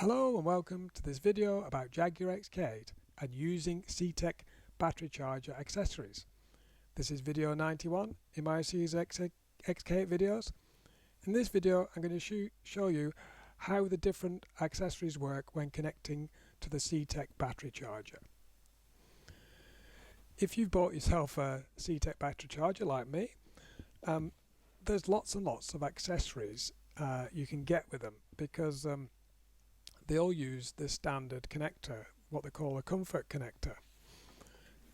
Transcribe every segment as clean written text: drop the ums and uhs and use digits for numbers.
Hello and welcome to this video about Jaguar Xk8 and using CTEK battery charger accessories. This is video 91 in my series of Xk8 videos. In this video I'm going to show you how the different accessories work when connecting to the CTEK battery charger. If you've bought yourself a CTEK battery charger like me, there's lots and lots of accessories you can get with them because they all use the standard connector, what they call a comfort connector.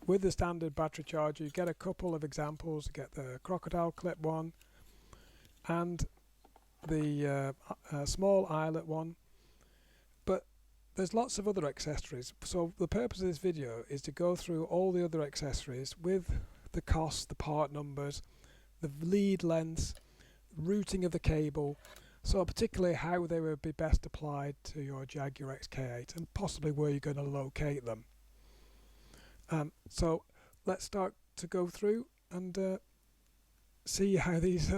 With the standard battery charger you get a couple of examples. You get the crocodile clip one and the small eyelet one, but there's lots of other accessories. So the purpose of this video is to go through all the other accessories with the costs, the part numbers, the lead lengths, routing of the cable, so particularly how they would be best applied to your Jaguar Xk8 and possibly where you're going to locate them. So let's start to go through and see how these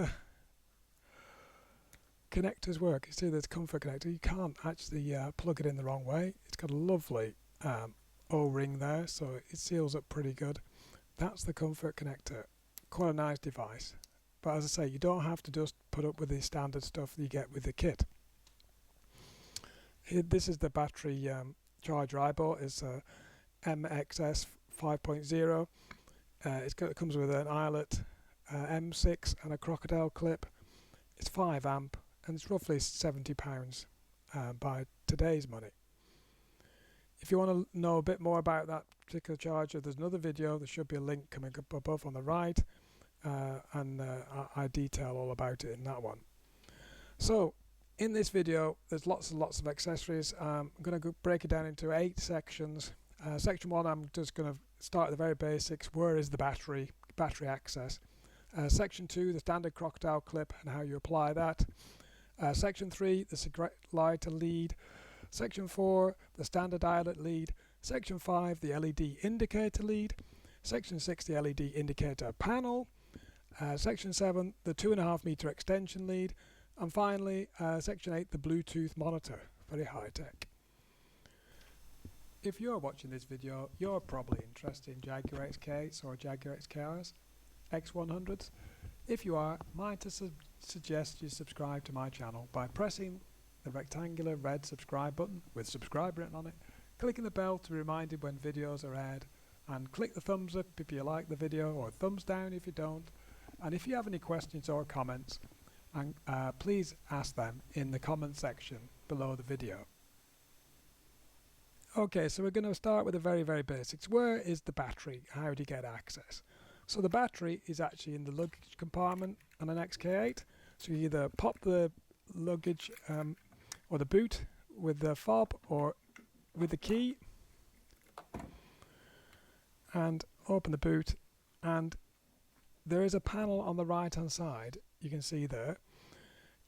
connectors work. You see this comfort connector, you can't actually plug it in the wrong way. It's got a lovely O-ring there, so it seals up pretty good. That's the comfort connector. Quite a nice device. But as I say, you don't have to just put up with the standard stuff that you get with the kit. This is the battery charger I bought. It's a MXS 5.0. It comes with an Eyelet M6 and a crocodile clip. It's 5 amp and it's roughly £70 by today's money. If you want to know a bit more about that particular charger, there's another video. There should be a link coming up above on the right. I detail all about it in that one. So in this video there's lots and lots of accessories. I'm going to break it down into 8 sections. Section 1, I'm just going to start at the very basics. Where is the battery access? Section 2, the standard crocodile clip and how you apply that. Section 3, the cigarette lighter lead. Section 4, the standard eyelet lead. Section 5, the LED indicator lead. Section 6, the LED indicator panel. Section 7, the 2.5 meter extension lead, and finally Section 8, the Bluetooth monitor. Very high tech. If you're watching this video, you're probably interested in Jaguar Xk8s or Jaguar XKRs, X100s. If you are, I suggest you subscribe to my channel by pressing the rectangular red subscribe button with subscribe written on it, clicking the bell to be reminded when videos are aired, and click the thumbs up if you like the video or thumbs down if you don't. And if you have any questions or comments, please ask them in the comment section below the video. Okay, so we're going to start with the very basics. Where is the battery? How do you get access? So the battery is actually in the luggage compartment on an Xk8. So you either pop the luggage or the boot with the fob or with the key and open the boot, and there is a panel on the right hand side. You can see there.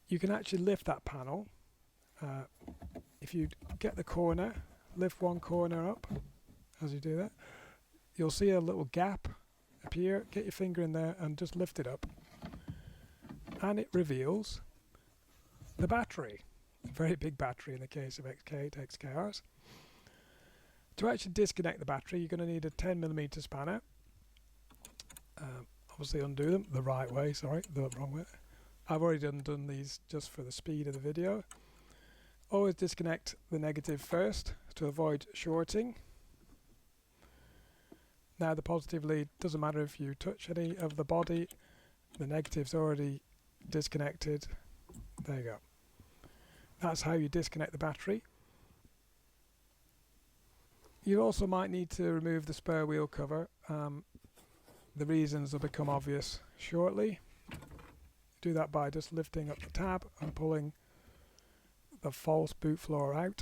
You can actually lift that panel. If you get the corner, lift one corner up as you do that, you'll see a little gap appear. Get your finger in there and just lift it up and it reveals the battery. A very big battery in the case of Xk8 XKRs. To actually disconnect the battery you're going to need a 10mm spanner. Obviously undo them the right way, sorry, the wrong way. I've already done these just for the speed of the video. Always disconnect the negative first to avoid shorting. Now the positive lead, doesn't matter if you touch any of the body, the negative's already disconnected. There you go. That's how you disconnect the battery. You also might need to remove the spare wheel cover. The reasons will become obvious shortly. Do that by just lifting up the tab and pulling the false boot floor out.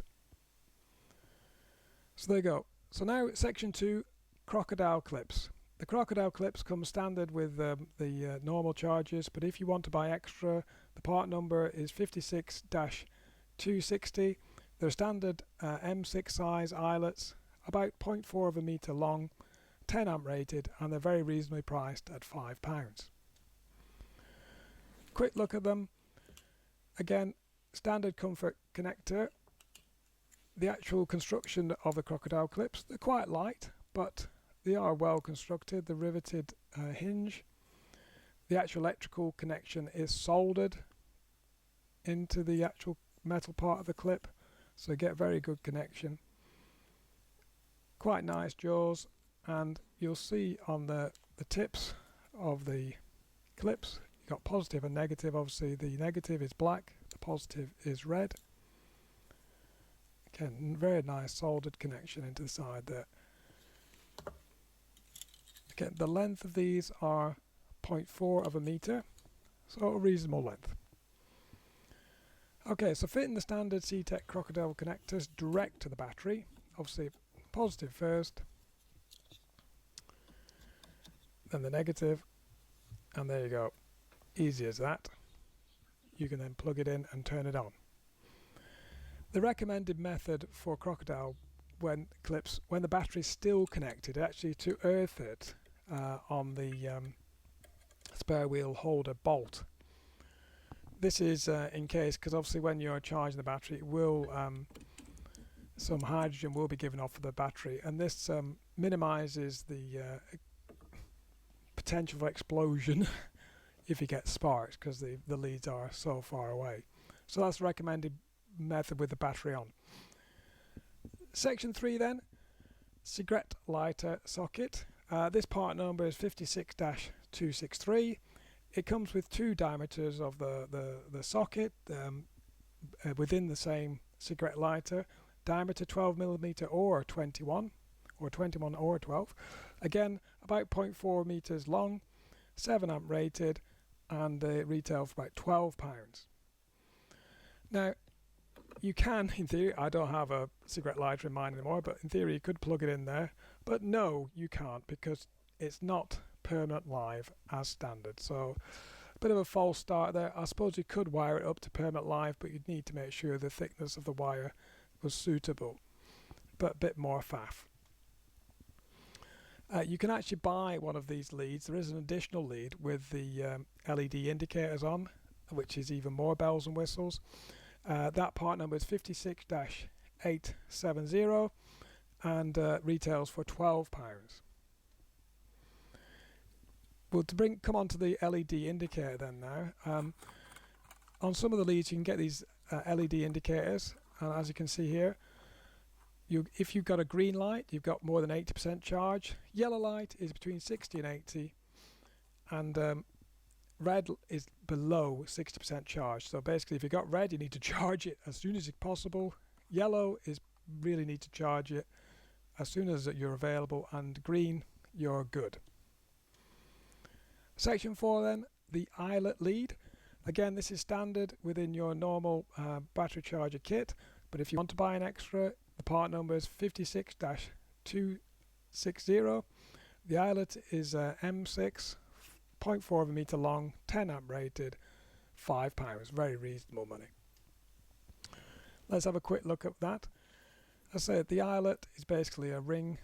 So there you go. So now section 2, crocodile clips. The crocodile clips come standard with the normal chargers, but if you want to buy extra, the part number is 56-260. They're standard M6 size eyelets, about 0.4 of a meter long, 10 amp rated, and they're very reasonably priced at £5. Quick look at them. Again, standard comfort connector. the actual construction of the crocodile clips, they're quite light, but they are well constructed. The riveted hinge. The actual electrical connection is soldered into the actual metal part of the clip, so you get very good connection. Quite nice jaws, and you'll see on the tips of the clips you've got positive and negative. Obviously the negative is black, the positive is red. Again, very nice soldered connection into the side there. Again, the length of these are 0.4 of a meter, so a reasonable length. Okay, so fitting the standard CTEK crocodile connectors direct to the battery. Obviously positive first, then the negative, and there you go. Easy as that. You can then plug it in and turn it on. The recommended method for crocodile when the battery is still connected, actually to earth it on the spare wheel holder bolt. This is in case, because obviously when you're charging the battery, it will some hydrogen will be given off for the battery, and this minimises the potential for explosion if you get sparks, because the leads are so far away. So that's the recommended method with the battery on. Section 3 then, cigarette lighter socket. This part number is 56-263. It comes with two diameters of the socket within the same cigarette lighter. Diameter 12mm or 21, or 21 or 12. Again, about 0.4 meters long, 7 amp rated, and retail for about £12. Now, you can, in theory, I don't have a cigarette lighter in mine anymore, but in theory you could plug it in there. But no, you can't, because it's not permanent live as standard. So a bit of a false start there. I suppose you could wire it up to permanent live, but you'd need to make sure the thickness of the wire was suitable, but a bit more faff. You can actually buy one of these leads. There is an additional lead with the LED indicators on, which is even more bells and whistles. That part number is 56-870 and retails for £12. Well, to come on to the LED indicator then now. On some of the leads you can get these LED indicators, and as you can see here, if you've got a green light, you've got more than 80% charge. Yellow light is between 60 and 80, and red is below 60% charge. So basically, if you've got red, you need to charge it as soon as it's possible. Yellow is really need to charge it as soon as you're available, and green, you're good. Section 4 then, the Eyelet lead. Again, this is standard within your normal battery charger kit, but if you want to buy an extra, the part number is 56-260. The Eyelet is M6, 0.4 of a meter long, 10 amp rated, £5. Very reasonable money. Let's have a quick look at that. As I said, the Eyelet is basically a ring.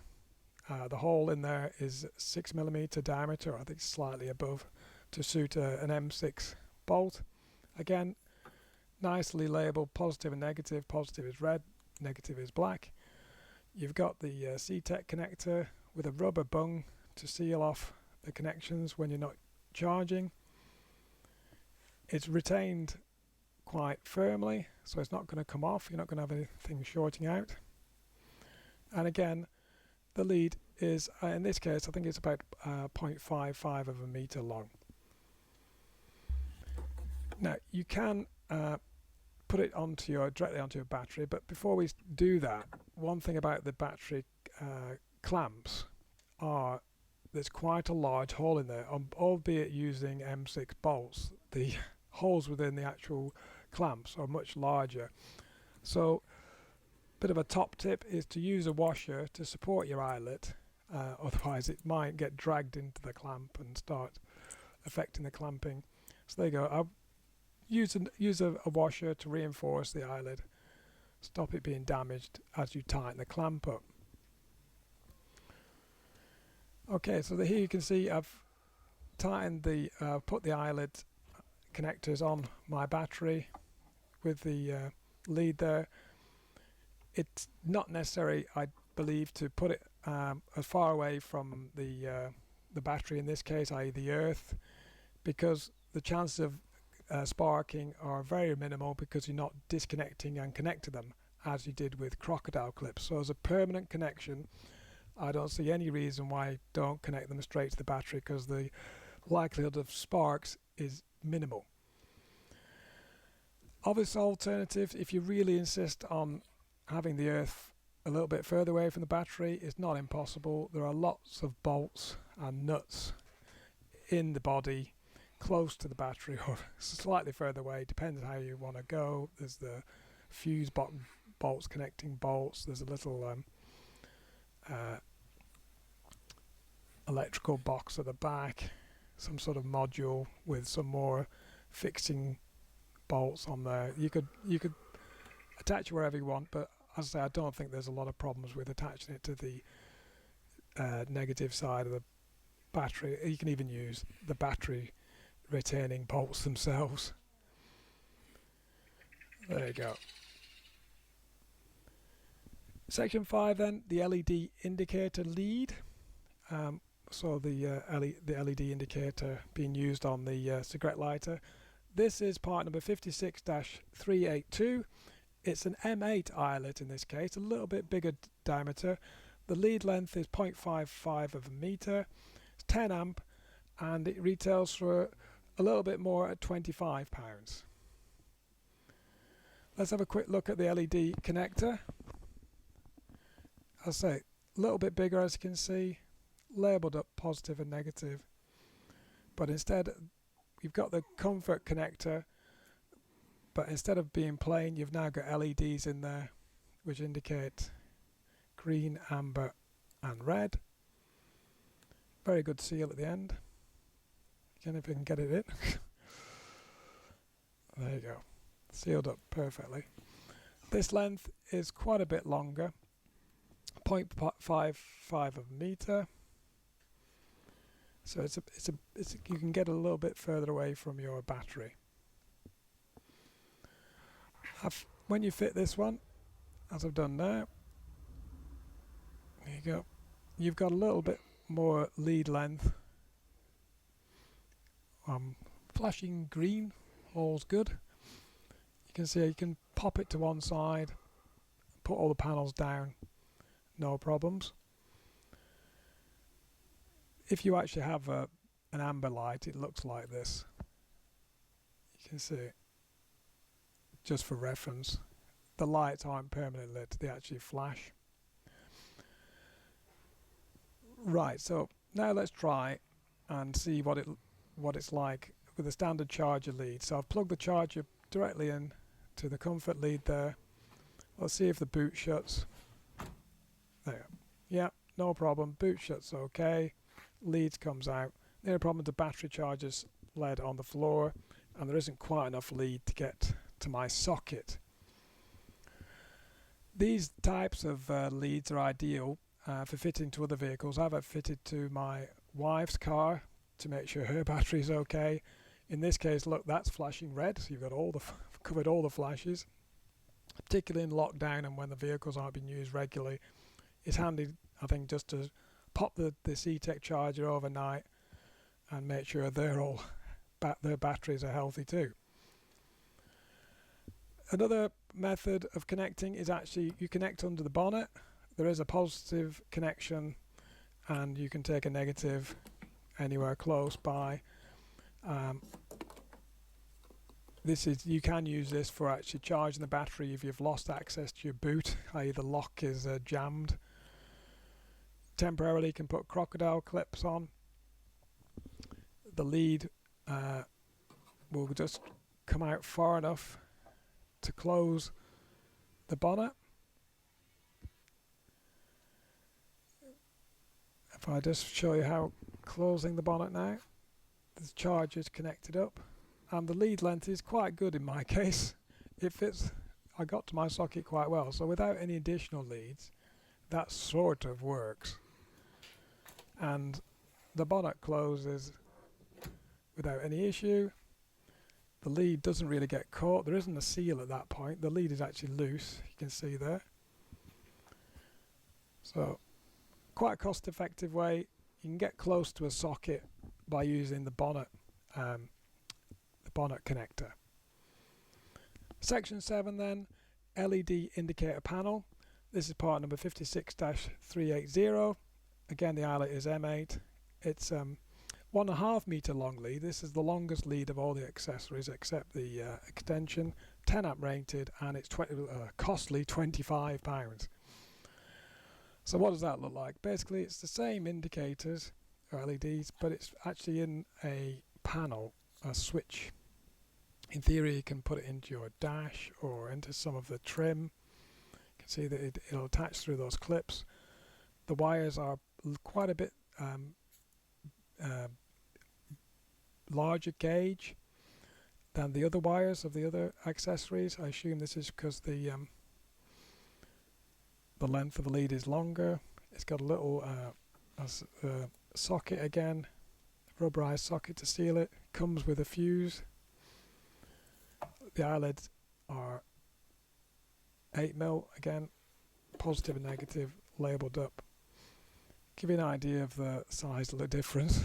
The hole in there is 6mm diameter, I think slightly above, to suit an M6 bolt. Again, nicely labelled positive and negative. Positive is red, negative is black. You've got the CTEK connector with a rubber bung to seal off the connections when you're not charging. It's retained quite firmly, so it's not going to come off. You're not going to have anything shorting out. And again, the lead is, in this case, I think it's about 0.55 of a meter long. Now, you can put it directly onto your battery, but before we do that, one thing about the battery clamps are there's quite a large hole in there, albeit using M6 bolts. The holes within the actual clamps are much larger. So a bit of a top tip is to use a washer to support your eyelet, otherwise it might get dragged into the clamp and start affecting the clamping. So there you go. I'll use a washer to reinforce the eyelet, stop it being damaged as you tighten the clamp up. Okay, so here you can see I've tightened put the eyelet connectors on my battery with the lead there. it's not necessary, I believe, to put it as far away from the battery, in this case, i.e. the earth, because the chances of sparking are very minimal because you're not disconnecting and connecting them as you did with crocodile clips. So as a permanent connection, I don't see any reason why you don't connect them straight to the battery, because the likelihood of sparks is minimal. Obvious alternatives, if you really insist on having the earth a little bit further away from the battery, it's not impossible. There are lots of bolts and nuts in the body close to the battery or slightly further away, depends how you want to go. There's the fuse bolts, connecting bolts. There's a little electrical box at the back, some sort of module with some more fixing bolts on there. You could attach it wherever you want, but as I say, I don't think there's a lot of problems with attaching it to the negative side of the battery. You can even use the battery retaining bolts themselves. There you go. Section 5 then, the LED indicator lead. So the LED indicator being used on the cigarette lighter. This is part number 56-382. It's an M8 eyelet in this case, a little bit bigger diameter. The lead length is 0.55 of a meter. It's 10 amp, and it retails for a little bit more at £25. Let's have a quick look at the LED connector. I'll say a little bit bigger, as you can see, labelled up positive and negative, but instead you've got the Comfort connector, but instead of being plain, you've now got LEDs in there which indicate green, amber and red. Very good seal at the end. Again, if you can get it in. There you go, sealed up perfectly. This length is quite a bit longer, 0.55 of a meter. So you can get a little bit further away from your battery. When you fit this one, as I've done now, there you go. You've got a little bit more lead length. Flashing green, all's good. You can see you can pop it to one side, put all the panels down, no problems. If you actually have an amber light, it looks like this. You can see it. Just for reference, the lights aren't permanently lit, they actually flash. Right, so now let's try and see what it's like with a standard charger lead. So I've plugged the charger directly in to the Comfort lead there. Let's see if the boot shuts. There. Yeah, no problem. Boot shuts okay. Leads comes out. The only problem, the battery charger's led on the floor, and there isn't quite enough lead to get to my socket. These types of leads are ideal for fitting to other vehicles. I've had fitted to my wife's car to make sure her battery is okay. In this case, look, that's flashing red, so you've got covered all the flashes. Particularly in lockdown and when the vehicles aren't being used regularly, it's handy, I think, just to pop the CTEK charger overnight and make sure their batteries are healthy too. Another method of connecting is actually you connect under the bonnet. There is a positive connection and you can take a negative anywhere close by. You can use this for actually charging the battery if you've lost access to your boot, i.e. the lock is jammed. Temporarily you can put crocodile clips on. The lead will just come out far enough to close the bonnet. If I just show you how closing the bonnet now, the charger is connected up and the lead length is quite good in my case. It fits, I got to my socket quite well, so without any additional leads that sort of works, and the bonnet closes without any issue. The lead doesn't really get caught, there isn't a seal at that point, the lead is actually loose, you can see there. So quite a cost effective way. You can get close to a socket by using the bonnet connector. Section 7 then, LED indicator panel. This is part number 56-380. Again, the eyelet is M8. It's 1.5 meter long lead. This is the longest lead of all the accessories except the extension. 10 amp rated, and it's costly £25. So what does that look like? Basically, it's the same indicators or LEDs, but it's actually in a panel, a switch. In theory, you can put it into your dash or into some of the trim. You can see that it'll attach through those clips. The wires are quite a bit larger gauge than the other wires of the other accessories. I assume this is because the length of the lead is longer. It's got a little socket again, rubberized socket to seal it. Comes with a fuse. The eyelets are 8mm again, positive and negative, labelled up. Give you an idea of the size of the difference.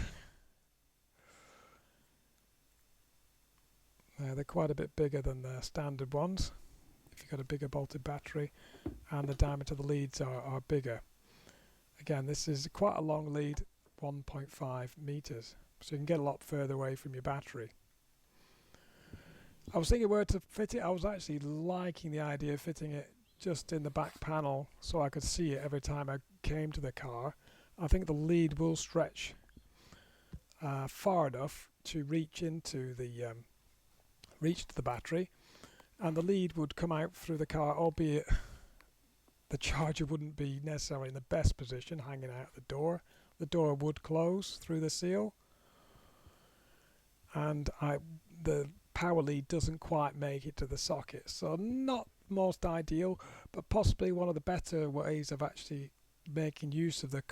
They're quite a bit bigger than the standard ones if you've got a bigger bolted battery, and the diameter of the leads are bigger. Again, this is quite a long lead, 1.5 meters, so you can get a lot further away from your battery. I was thinking where to fit it. I was actually liking the idea of fitting it just in the back panel so I could see it every time I came to the car. I think the lead will stretch far enough to reach into the battery, and the lead would come out through the car, albeit the charger wouldn't be necessarily in the best position hanging out the door. The door would close through the seal, and the power lead doesn't quite make it to the socket, so not most ideal, but possibly one of the better ways of actually making use of the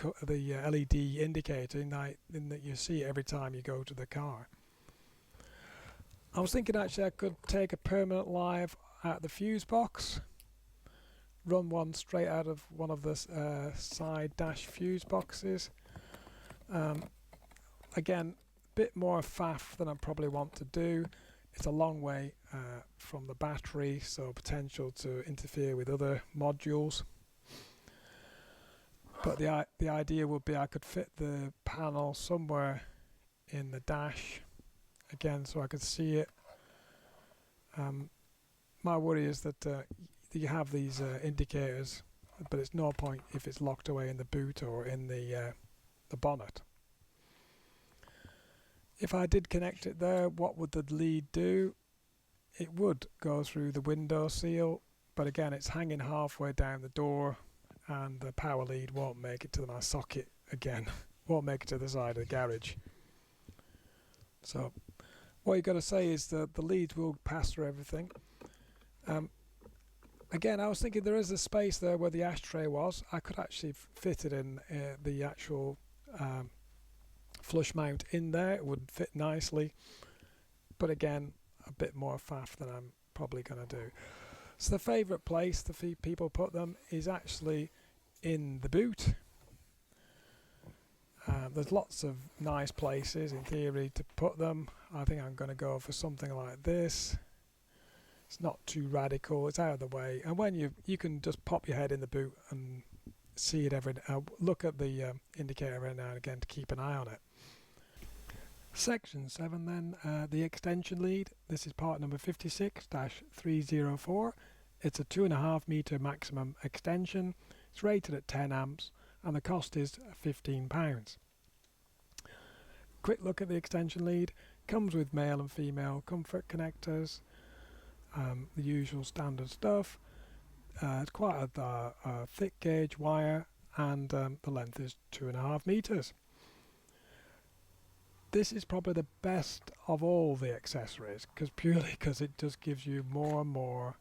LED indicator in that you see it every time you go to the car. I was thinking actually I could take a permanent live at the fuse box, run one straight out of one of the side dash fuse boxes. Again, a bit more faff than I probably want to do. It's a long way from the battery, so potential to interfere with other modules. But the idea would be I could fit the panel somewhere in the dash, again, so I could see it. My worry is that you have these indicators, but it's no point if it's locked away in the boot or in the bonnet. If I did connect it there, what would the lead do? It would go through the window seal, but again, it's hanging halfway down the door, and the power lead won't make it to my socket again. Won't make it to the side of the garage. So what you've got to say is that the leads will pass through everything. Again, I was thinking there is a space there where the ashtray was. I could actually fit it in the actual flush mount in there. It would fit nicely, but again, a bit more faff than I'm probably going to do. So the favourite place the people put them is actually in the boot. There's lots of nice places in theory to put them. I think I'm going to go for something like this. It's not too radical, it's out of the way, and when you can just pop your head in the boot and see it look at the indicator every now and again to keep an eye on it. Section 7 then, the extension lead. This is part number 56-304. It's a 2.5 meter maximum extension. It's rated at 10 amps and the cost is £15. Quick look at the extension lead. Comes with male and female comfort connectors, the usual standard stuff. It's quite a thick gauge wire, and the length is 2.5 meters. This is probably the best of all the accessories, purely because it just gives you more and more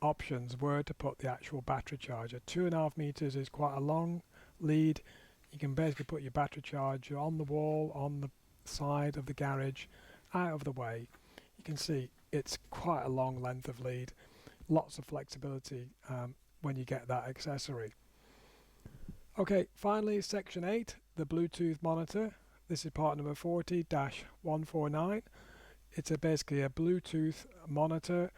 options where to put the actual battery charger. 2.5 meters is quite a long lead. You can basically put your battery charger on the wall, on the side of the garage, out of the way. You can see it's quite a long length of lead. Lots of flexibility when you get that accessory. Okay, finally section 8, the Bluetooth monitor. This is part number 40-149. It's basically a Bluetooth monitor.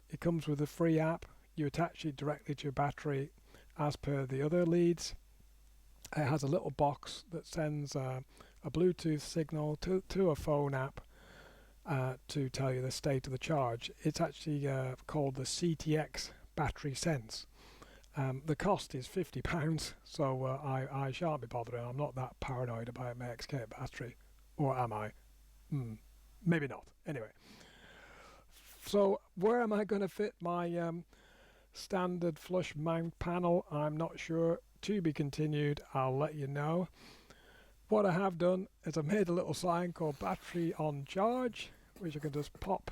It comes with a free app. You attach it directly to your battery as per the other leads. It has a little box that sends a Bluetooth signal to a phone app to tell you the state of the charge. It's actually called the CTEK Battery Sense. The cost is £50, so I shan't be bothering. I'm not that paranoid about my X8 battery, or am I? Maybe not. Anyway, so where am I going to fit my standard flush mount panel? I'm not sure. To be continued. I'll let you know. What I have done is I've made a little sign called battery on charge, which I can just pop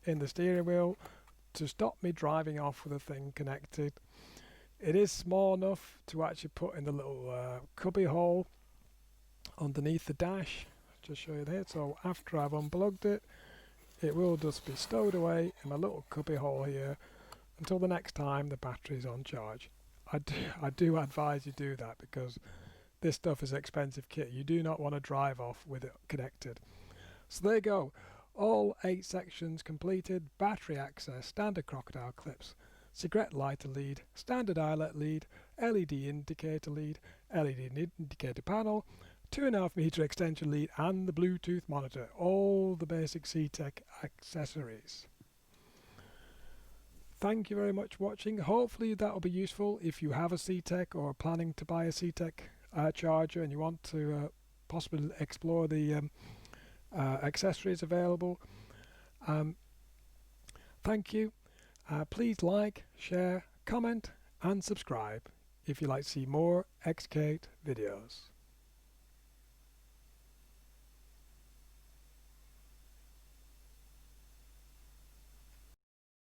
in the steering wheel to stop me driving off with the thing connected. It is small enough to actually put in the little cubby hole underneath the dash. Just show you there. So after I've unplugged it, it will just be stowed away in my little cubby hole here until the next time the battery is on charge. I do advise you do that because this stuff is expensive kit. You do not want to drive off with it connected. So there you go. All 8 sections completed. Battery access, standard crocodile clips, cigarette lighter lead, standard eyelet lead, LED indicator lead, LED indicator panel, 2.5 meter extension lead, and the Bluetooth monitor. All the basic CTEK accessories. Thank you very much for watching. Hopefully that will be useful if you have a CTEK or are planning to buy a CTEK charger and you want to possibly explore the accessories available. Thank you. Please like, share, comment and subscribe if you'd like to see more Xk8 videos.